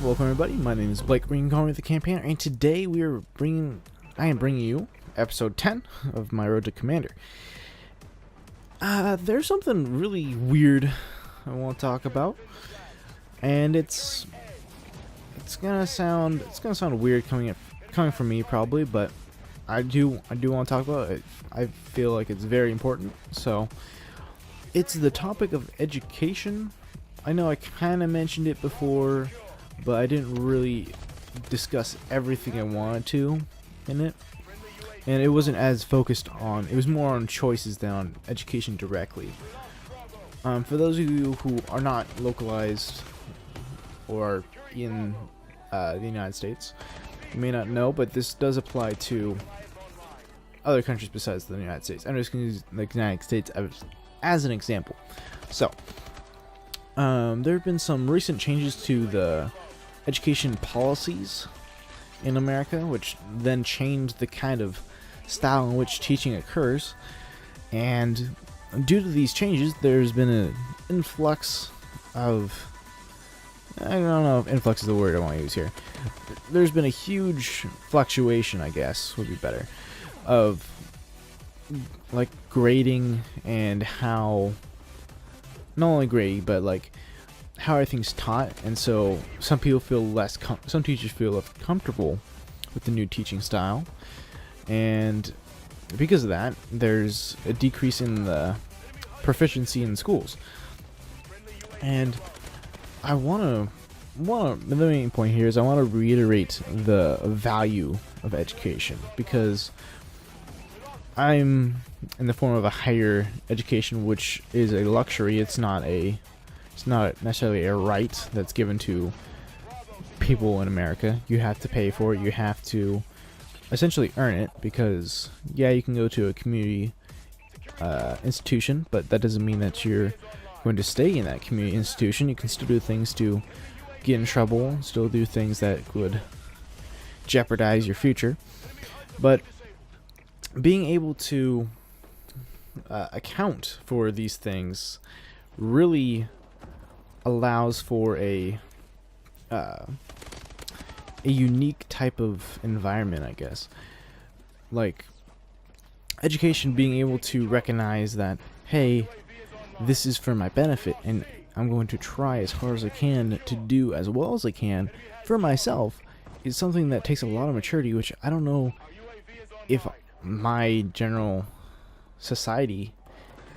Welcome everybody, my name is Blake Green, calling me the Campaigner, and today I am bringing you episode 10 of my Road to Commander. There's something really weird I want to talk about, and it's gonna sound weird coming from me probably, but I do want to talk about it. I feel like it's very important. So it's the topic of education. I know I kind of mentioned it before, but I didn't really discuss everything I wanted to in it. And it wasn't as focused on, it was more on choices than on education directly. For those of you who are not localized or in the United States, you may not know, but this does apply to other countries besides the United States. I'm just going to use the United States as an example. So, there have been some recent changes to the education policies in America, which then changed the kind of style in which teaching occurs. And due to these changes, there's been an influx of, I don't know if influx is the word I want to use here. There's been a huge fluctuation, I guess would be better, of like grading and how, not only grading, but like how everything's taught. And so some people feel some teachers feel less comfortable with the new teaching style, and because of that, there's a decrease in the proficiency in schools. And the main point here is I want to reiterate the value of education, because I'm in the form of a higher education, which is a luxury. It's not necessarily a right that's given to people in America. You have to pay for it. You have to essentially earn it, because yeah, you can go to a community institution, but that doesn't mean that you're going to stay in that community institution. You can still do things to get in trouble, still do things that would jeopardize your future. But being able to account for these things really allows for a unique type of environment, I guess. Like education being able to recognize that, hey, this is for my benefit, and I'm going to try as hard as I can to do as well as I can for myself, is something that takes a lot of maturity, which I don't know if my general society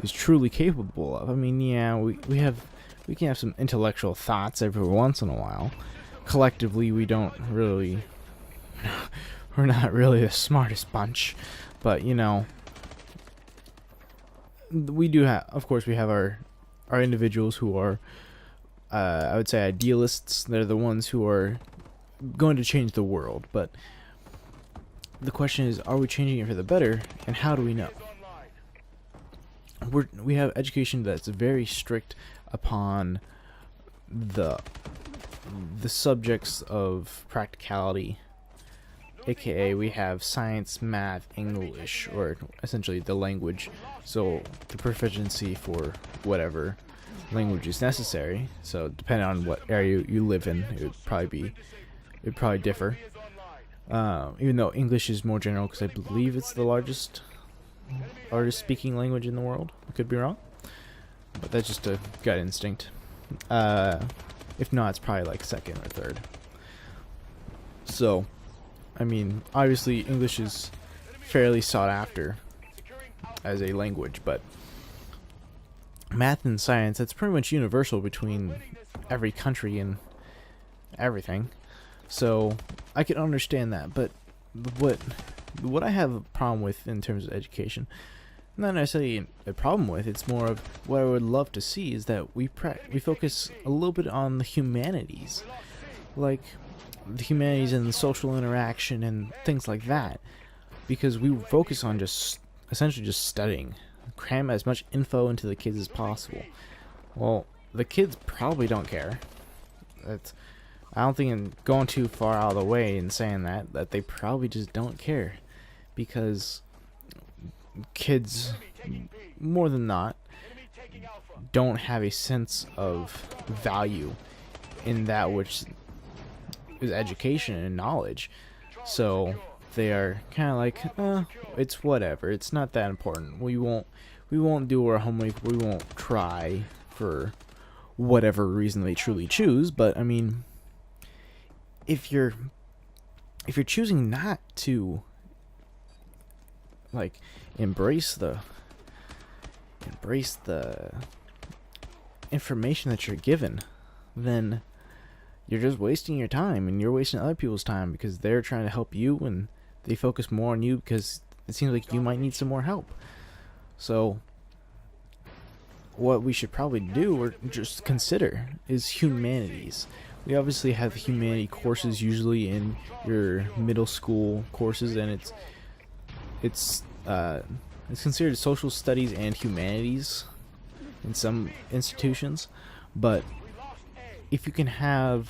is truly capable of. I mean, yeah, we can have some intellectual thoughts every once in a while. Collectively, we're not really the smartest bunch, but you know, we do have, of course, we have our individuals who are, I would say, idealists. They're the ones who are going to change the world, but the question is, are we changing it for the better, and how do we know? We have education that's very strict upon the subjects of practicality, aka we have science, math, English, or essentially the language, so the proficiency for whatever language is necessary. So depending on what area you live in, it would probably differ. Even though English is more general, because I believe it's the largest speaking language in the world. I could be wrong, but that's just a gut instinct. If not, it's probably like second or third. So, I mean, obviously English is fairly sought after as a language, but math and science, that's pretty much universal between every country and everything. So I can understand that, but what I have a problem with in terms of education, not necessarily a problem with, it's more of what I would love to see, is that we focus a little bit on the humanities, like the humanities and the social interaction and things like that, because we focus on essentially just studying, cram as much info into the kids as possible. Well, the kids probably don't care. I don't think I'm going too far out of the way in saying that they probably just don't care, because kids, more than not, don't have a sense of value in that which is education and knowledge. So they are kind of like, it's whatever. It's not that important. We won't do our homework. We won't try for whatever reason they truly choose. But I mean, if you're choosing not to like embrace the information that you're given, then you're just wasting your time, and you're wasting other people's time because they're trying to help you and they focus more on you because it seems like you might need some more help. So what we should probably do or just consider is humanities. We obviously have humanity courses usually in your middle school courses, and it's considered social studies and humanities in some institutions. But if you can have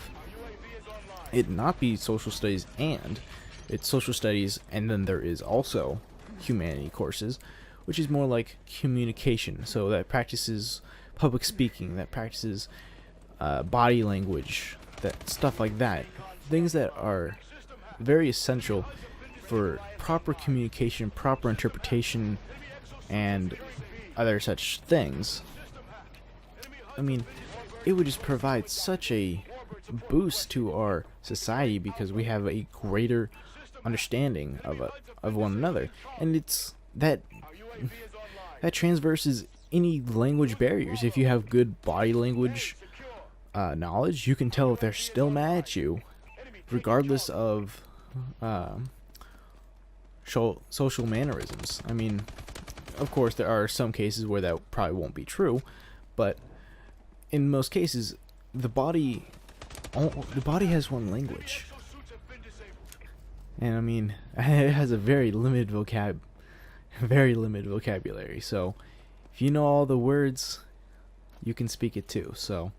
it not be social studies and it's social studies, and then there is also humanity courses, which is more like communication, so that practices public speaking, that practices body language, that stuff like that, things that are very essential for proper communication, proper interpretation, and other such things. I mean, it would just provide such a boost to our society because we have a greater understanding of one another, and it's that transverses any language barriers. If you have good body language knowledge, you can tell if they're still mad at you, regardless of social mannerisms. I mean, of course, there are some cases where that probably won't be true, but in most cases, the body has one language, and I mean, it has a very limited vocabulary. So, if you know all the words, you can speak it too. So,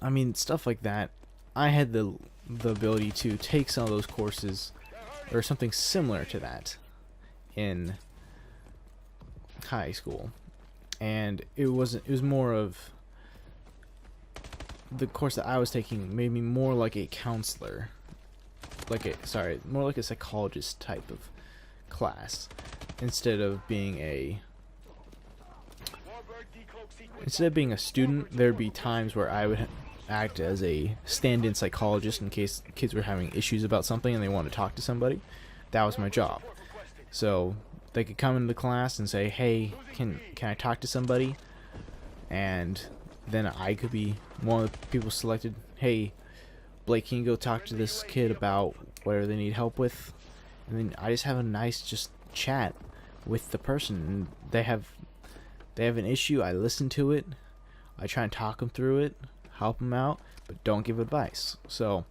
I mean, stuff like that. I had the ability to take some of those courses or something similar to that in high school, and it was more of the course that I was taking made me more like a counselor, more like a psychologist type of class, instead of being a student. There'd be times where I would act as a stand-in psychologist in case kids were having issues about something and they wanted to talk to somebody. That was my job. So they could come into the class and say, hey, can I talk to somebody? And then I could be one of the people selected. Hey, Blake, can you go talk to this kid about whatever they need help with? And then I just have a nice just chat with the person, and they have an issue. I listen to it. I try and talk them through it, help them out, but don't give advice. So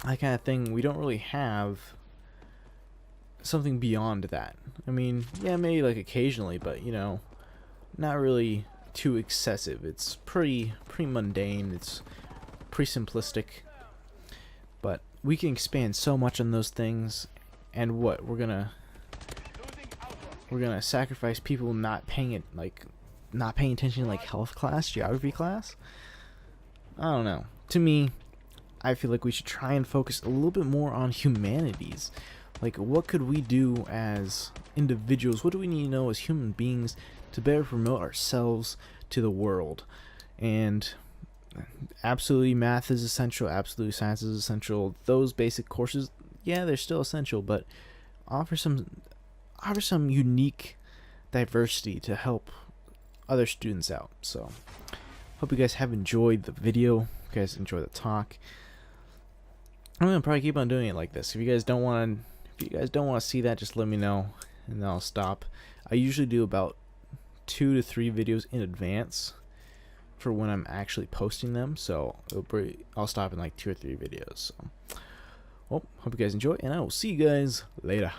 that kind of thing, we don't really have something beyond that. I mean, yeah, maybe like occasionally, but you know, not really too excessive. It's pretty mundane. It's pretty simplistic. But we can expand so much on those things, and what we're gonna sacrifice people not paying attention to like health class, geography class. I don't know. To me, I feel like we should try and focus a little bit more on humanities. Like, what could we do as individuals? What do we need to know as human beings to better promote ourselves to the world? And absolutely, math is essential. Absolutely, science is essential. Those basic courses, yeah, they're still essential, but offer some unique diversity to help other students out. So, hope you guys have enjoyed the video. You guys enjoy the talk. I'm gonna probably keep on doing it like this. If you guys don't want to see that, just let me know, and then I'll stop. I usually do about 2 to 3 videos in advance for when I'm actually posting them, so I'll stop in like 2 or 3 videos. So, well, hope you guys enjoy, and I will see you guys later.